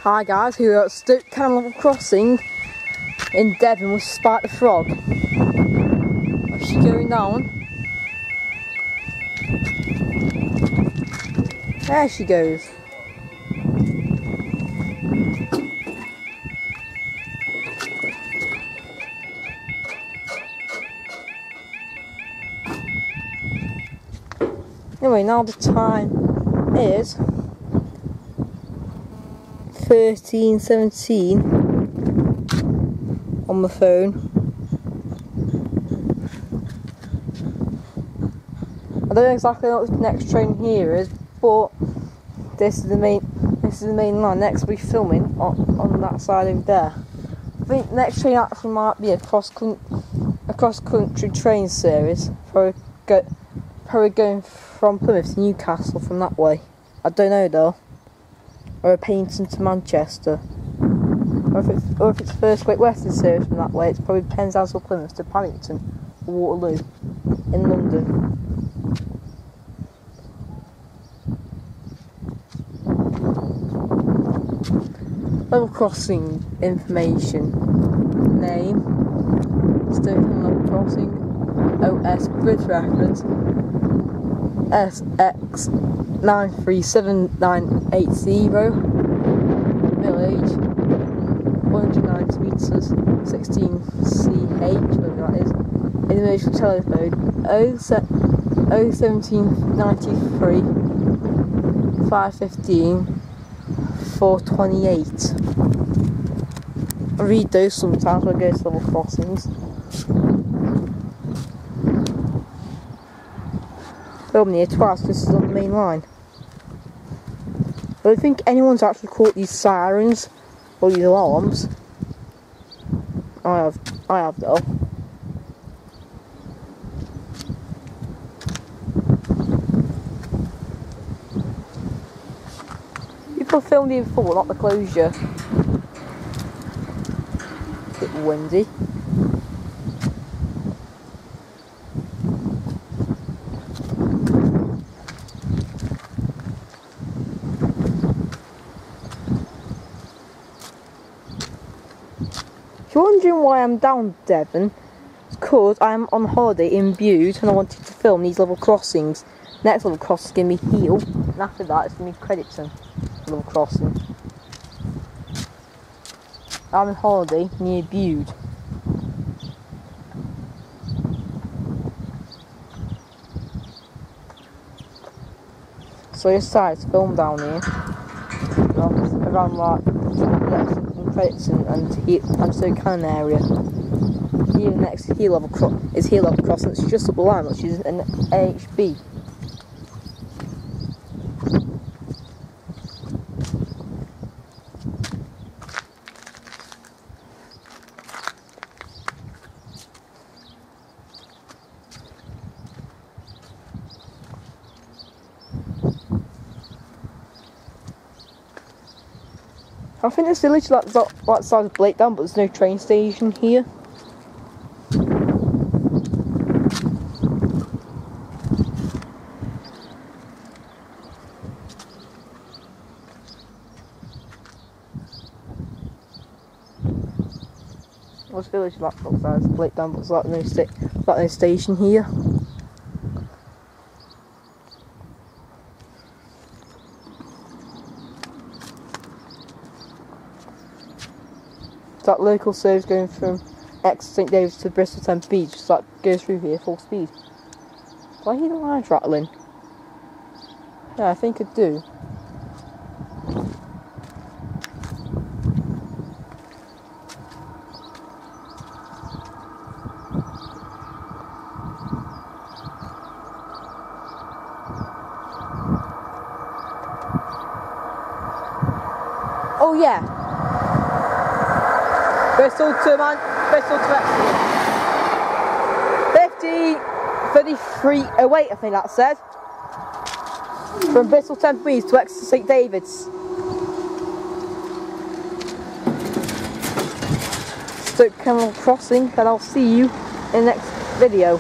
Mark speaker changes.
Speaker 1: Hi guys, we are at Stoke Canon crossing in Devon with Spike the Frog. Is she going down? There she goes. Anyway, now the time is 13:17 on the phone. I don't know exactly what the next train here is, but this is the main line. Next we'll be filming on that side over there. I think the next train actually might be a cross-country train series, probably going from Plymouth to Newcastle from that way. I don't know though. Or a Paynton to Manchester. Or if it's First Great Western series from that way, it's probably Penzance or Plymouth to Paddington or Waterloo in London. Level crossing information. Name. Stoke level crossing. OS bridge reference. SX 937980. Village 190 metres 16 CH, whatever that is. Emergency telephone 01793 515 428. I read those sometimes when I go to level crossings. Filmed here twice, this is on the main line. I don't think anyone's actually caught these sirens or these alarms. I have though. People filmed here before, not the closure. A bit windy. If you're wondering why I'm down Devon, it's because I'm on holiday in Bude and I wanted to film these level crossings. Next level crossing is going to be Heel, and after that it's going to be Crediton level crossing. I'm on holiday near Bude. So I decided to film down here. Around like Crediton and Stoke Canon area. Here next is Heel level crossing. It's just up the line, which is an AHB. I think this village is like the side of Blakedown, but there's no train station here. This village is like the side of Blakedown, but there's like no station here. That local service going from St David's to Bristol Temple Beach, just like goes through here full speed. Do I hear the lines rattling? Yeah, I think I do. Oh yeah. Bristol to Exeter. 33:08, I think that said. From Bristol Temple Beach to Exeter St David's. Stoke Canon crossing, and I'll see you in the next video.